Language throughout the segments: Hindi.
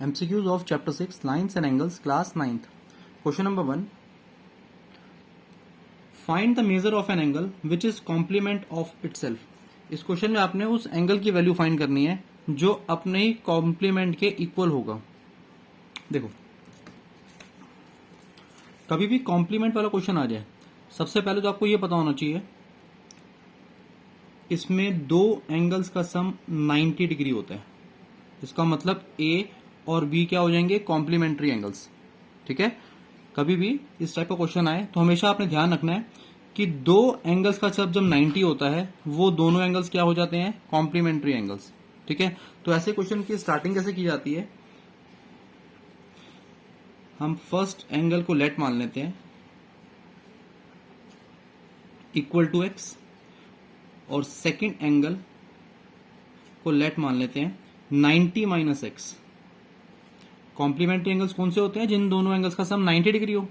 MCQs of Chapter 6 Lines and Angles, Class 9th. Question number 1. Find the measure of an angle which is complement of itself. इस क्वेश्चन में आपने उस एंगल की वैल्यू फाइंड करनी है जो अपने ही कॉम्प्लीमेंट के इक्वल होगा. देखो, कभी भी कॉम्प्लीमेंट वाला क्वेश्चन आ जाए, सबसे पहले तो आपको यह पता होना चाहिए इसमें दो एंगल्स का सम 90 डिग्री होता है. इसका मतलब A और B क्या हो जाएंगे? Complementary angles. ठीक है, कभी भी इस टाइप का क्वेश्चन आए तो हमेशा आपने ध्यान रखना है कि दो एंगल्स का सब जब 90 होता है वो दोनों एंगल्स क्या हो जाते हैं? Complementary angles. ठीक है, तो ऐसे क्वेश्चन की स्टार्टिंग कैसे की जाती है? हम फर्स्ट एंगल को लेट मान लेते हैं इक्वल टू एक्स और सेकेंड एंगल को लेट मान लेते हैं 90 माइनस एक्स. कॉम्प्लीमेंट्री एंगल्स कौन से होते हैं? जिन दोनों एंगल्स का सम 90 डिग्री हो.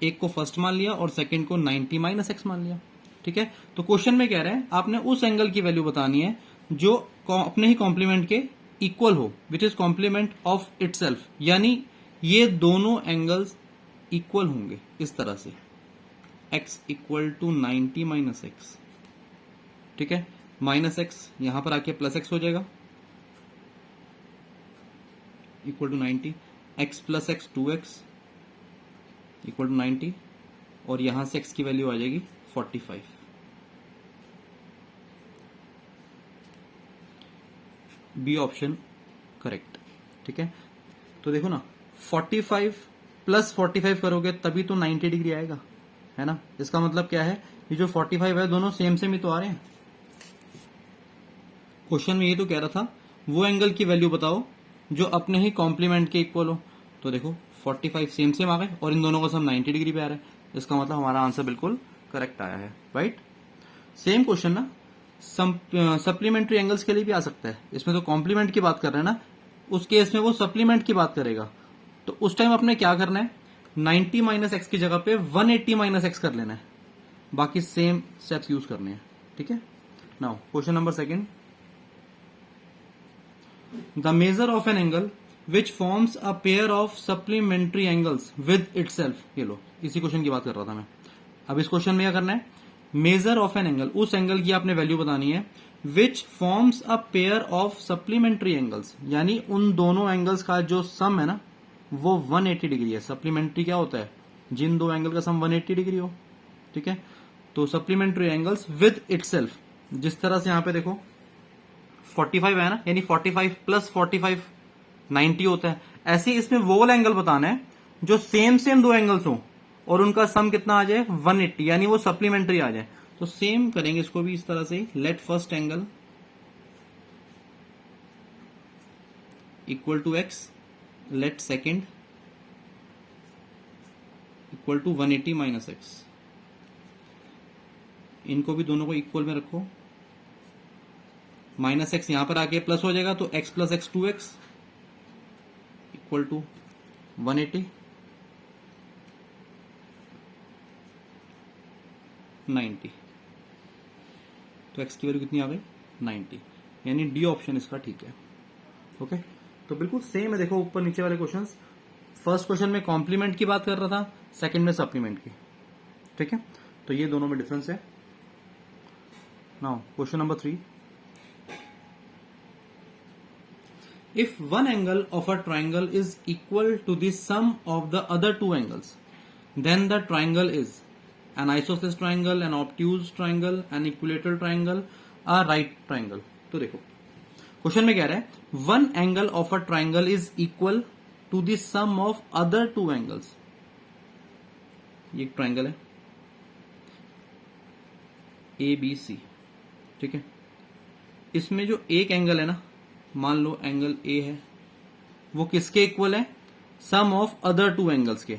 एक को फर्स्ट मान लिया और सेकंड को 90 माइनस एक्स मान लिया. ठीक है, तो क्वेश्चन में कह रहे हैं आपने उस एंगल की वैल्यू बतानी है जो अपने ही कॉम्प्लीमेंट के इक्वल हो, which is complement of itself. यानी ये दोनों एंगल्स इक्वल होंगे इस तरह से, x equal to 90 minus x. ठीक है, माइनस एक्स यहां पर आके प्लस एक्स हो जाएगा equal to 90. x plus x 2x equal to 90 और यहां से x की वैल्यू आ जाएगी 45. B option correct. ठीक है, तो देखो ना, 45 प्लस 45 करोगे तभी तो 90 डिग्री आएगा, है ना. इसका मतलब क्या है? ये जो 45 है दोनों सेम सेम ही तो आ रहे हैं. क्वेश्चन में ये तो कह रहा था वो एंगल की वैल्यू बताओ जो अपने ही कॉम्प्लीमेंट के इक्वल हो. तो देखो 45 सेम सेम आ गए और इन दोनों का सम 90 डिग्री पे आ रहा है. इसका मतलब हमारा आंसर बिल्कुल करेक्ट आया है. राइट. सेम क्वेश्चन ना सप्लीमेंट्री एंगल्स के लिए भी आ सकता है. इसमें तो कॉम्प्लीमेंट की बात कर रहे हैं ना, उस केस में वो सप्लीमेंट की बात करेगा. तो उस टाइम अपने क्या करना है? 90 माइनस एक्स की जगह पे 180 माइनस एक्स कर लेना है. बाकी सेम स्टेप्स यूज करने हैं. ठीक है. Now question number second. The measure of an angle which forms a pair of supplementary angles with itself. ये लो, इसी क्वेश्चन की बात कर रहा था मैं. अब इस क्वेश्चन में क्या करना है? मेजर ऑफ एन एंगल, उस एंगल की आपने वैल्यू बतानी है which forms a pair of supplementary angles. यानी उन दोनों एंगल्स का जो सम है ना वो 180 डिग्री है. सप्लीमेंट्री क्या होता है? जिन दो एंगल का सम 180 डिग्री हो. ठीक है, तो सप्लीमेंट्री एंगल्स विद इटसेल्फ. जिस तरह से यहां पे देखो 45 है ना, यानी 45 प्लस 45 90 होता है. ऐसे ही इसमें वो वाला एंगल बताना है जो सेम सेम दो एंगल्स हो और उनका सम कितना आ जाए? 180, यानी वो सप्लीमेंट्री आ जाए. तो सेम करेंगे इसको भी इस तरह से. Let first angle equal to x, let second equal to 180 minus x. इनको भी दोनों को इक्वल में रखो. माइनस एक्स यहां पर आके प्लस हो जाएगा तो x plus x 2x equal to 180 90. तो x की वैल्यू कितनी आ गई? 90. यानी डी ऑप्शन इसका ठीक है. ओके, तो बिल्कुल सेम है. देखो ऊपर नीचे वाले क्वेश्चंस. फर्स्ट क्वेश्चन में कॉम्प्लीमेंट की बात कर रहा था, सेकंड में सप्लीमेंट की. ठीक है, तो ये दोनों में डिफरेंस है. Now question number 3. If one angle of a triangle is equal to the sum of the other two angles, then the triangle is an isosceles triangle, an obtuse triangle, an equilateral triangle, a right triangle. तो देखो क्वेश्चन में कह रहा है one angle of a triangle is equal to the sum of other two angles. ये एक ट्राइंगल है ABC. ठीक है, इसमें जो एक एंगल है ना, मान लो एंगल ए है, वो किसके इक्वल है? Sum of other two angles के,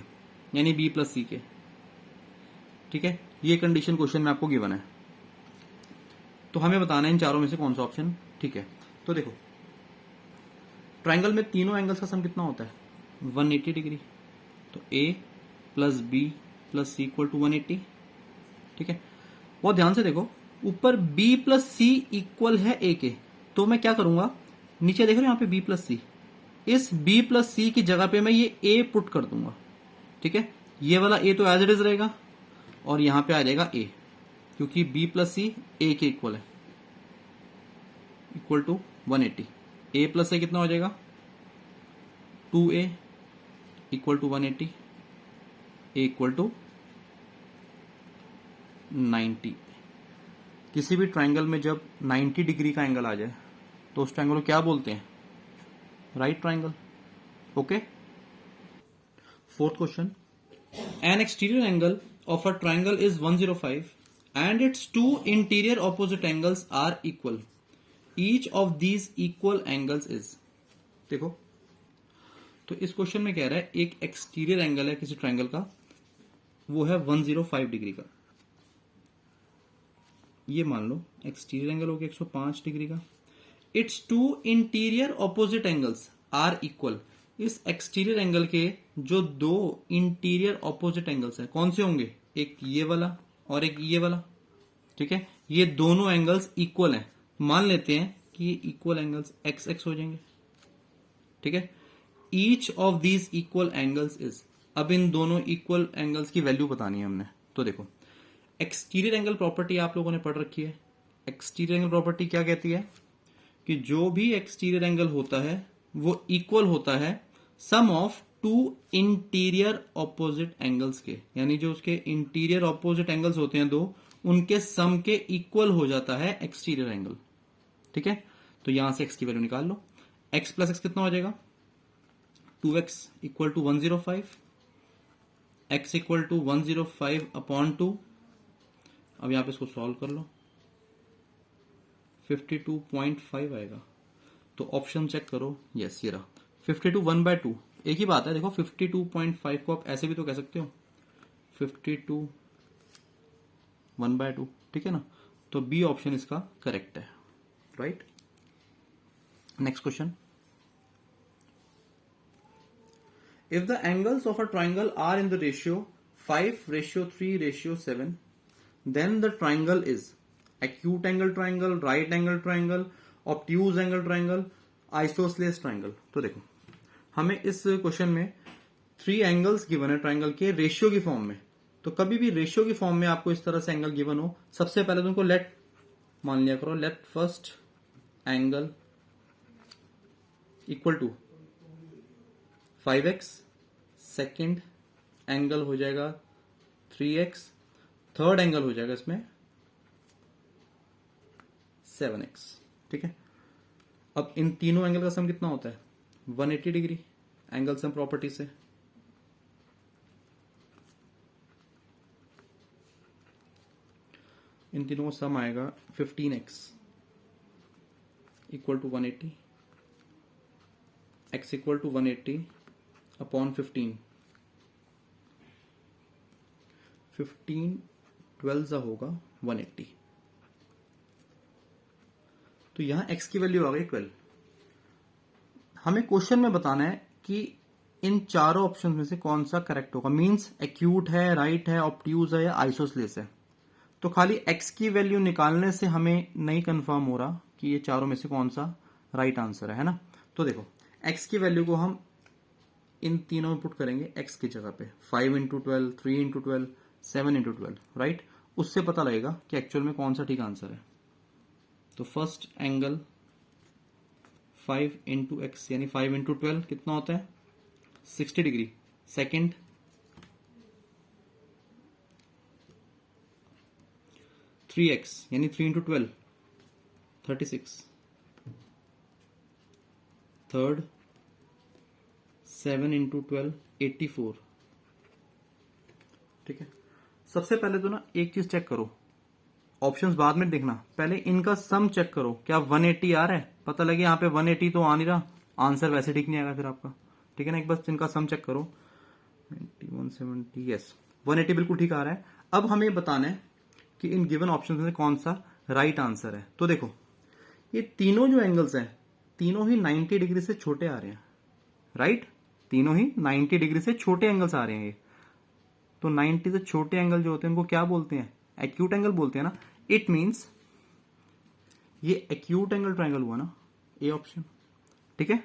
यानी बी प्लस सी के. ठीक है, ये कंडीशन क्वेश्चन में आपको गिवन है. तो हमें बताना है इन चारों में से कौन सा ऑप्शन ठीक है. तो देखो ट्राइंगल में तीनों एंगल्स का सम कितना होता है? 180 डिग्री. तो A plus B plus C equal to 180. ठीक है, बहुत ध्यान से देखो, ऊपर बी प्लस सी इक्वल है ए के, तो मैं क्या करूंगा? नीचे देखो यहां पे बी प्लस सी, इस b प्लस सी की जगह पे मैं ये a पुट कर दूंगा, ठीक है। ये वाला a तो एज इट इज रहेगा और यहां पे आ जाएगा a, क्योंकि b प्लस सी a के इक्वल है, equal to 180। a plus a कितना हो जाएगा 2a equal to 180, a equal to 90। किसी भी ट्राइंगल में जब 90 डिग्री का एंगल आ जाए तो उस ट्राइंगल को क्या बोलते हैं, right triangle. Okay, fourth question, an exterior angle of a triangle is 105 and its two interior opposite angles are equal, each of these equal angles is. देखो, तो इस क्वेश्चन में कह रहा है एक एक्सटीरियर एंगल है किसी ट्राइंगल का, वो है 105 डिग्री का। ये मान लो एक्सटीरियर एंगल हो गया 105 डिग्री का। Its two interior opposite angles are equal, इस एक्सटीरियर एंगल के जो दो इंटीरियर ऑपोजिट एंगल्स हैं कौन से होंगे, एक ये वाला और एक ये वाला, ठीक है। ये दोनों एंगल्स इक्वल हैं, मान लेते हैं कि ये इक्वल एंगल्स एक्स एक्स हो जाएंगे, ठीक है। Each of these equal angles is, अब इन दोनों इक्वल एंगल्स की वैल्यू बतानी है हमने। तो देखो, एक्सटीरियर एंगल प्रॉपर्टी आप लोगों ने पढ़ रखी है। एक्सटीरियर एंगल प्रॉपर्टी क्या कहती है कि जो भी एक्सटीरियर एंगल होता है वो इक्वल होता है sum of two interior opposite angles के, यानी जो उसके इंटीरियर ऑपोजिट एंगल्स होते हैं दो, उनके सम के इक्वल हो जाता है एक्सटीरियर एंगल, ठीक है। तो यहां से एक्स की वैल्यू निकाल लो, एक्स प्लस एक्स कितना हो जाएगा 2x equal to 105, x equal to 105 upon 2। अब यहां पे इसको सॉल्व कर लो, 52.5 आएगा। तो ऑप्शन चेक करो, यस ये रहा 52 1/2, एक ही बात है। देखो 52.5 को आप ऐसे भी तो कह सकते हो 52 1/2, ठीक है ना। तो बी ऑप्शन इसका करेक्ट है, right. Next question, if the angles of a triangle are in the ratio 5:3:7, then the triangle is acute angle triangle, right angle triangle, obtuse angle triangle, isosceles triangle। तो देखो, हमें इस क्वेश्चन में 3 एंगल्स गिवन है ट्राइंगल के रेशियो की फॉर्म में। तो कभी भी रेशियो की फॉर्म में आपको इस तरह से एंगल गिवन हो, सबसे पहले तुमको लेट मान लिया करो, let first angle equal to 5x, second angle हो जाएगा 3x, थर्ड एंगल हो जाएगा इसमें 7x, ठीक है। अब इन तीनों एंगल का सम कितना होता है 180 डिग्री, एंगल सम प्रॉपर्टी से। इन तीनों का सम आएगा 15x equal to 180, x equal to 180 upon 15 12 जा होगा 180। तो यहां x की वैल्यू आ गई 12। हमें क्वेश्चन में बताना है कि इन चारों ऑप्शन में से कौन सा करेक्ट होगा, मींस एक्यूट है, राइट है, ऑब्ट्यूज है या आइसोसेलेस है। तो खाली x की वैल्यू निकालने से हमें नहीं कंफर्म हो रहा कि ये चारों में से कौन सा राइट आंसर है ना। तो देखो, x की वैल्यू को हम इन तीनों में पुट करेंगे x की जगह पे, 5 इंटू 12, 3 इंटू 12, 7 इंटू 12, राइट। उससे पता लगेगा कि एक्चुअल में कौन सा ठीक आंसर है। तो फर्स्ट एंगल 5 इंटू एक्स यानी 5 इंटू 12 कितना होता है 60 डिग्री। सेकेंड 3x यानी 3 इंटू 12 36। थर्ड 7 इंटू 12 84, ठीक है। सबसे पहले तो ना एक चीज चेक करो, ऑप्शंस बाद में देखना, पहले इनका सम चेक करो क्या 180 आ रहा है। पता लगे यहाँ पे 180 तो आ नहीं रहा, आंसर वैसे ठीक नहीं आएगा फिर आपका, ठीक है ना। एक बार इनका सम चेक करो 9170, यस 180 बिल्कुल ठीक आ रहा है। अब हमें बताना है कि इन गिवन ऑप्शन में कौन सा राइट आंसर है। तो देखो, ये तीनों जो एंगल्स हैं तीनों ही 90 डिग्री से छोटे आ रहे हैं, राइट। तीनों ही 90 डिग्री से छोटे एंगल्स आ रहे हैं ये। तो 90 से छोटे एंगल जो होते हैं उनको क्या बोलते हैं, एक्यूट एंगल बोलते हैं ना। इट मींस ये एक्यूट एंगल ट्रायंगल हुआ ना, ए ऑप्शन, ठीक है।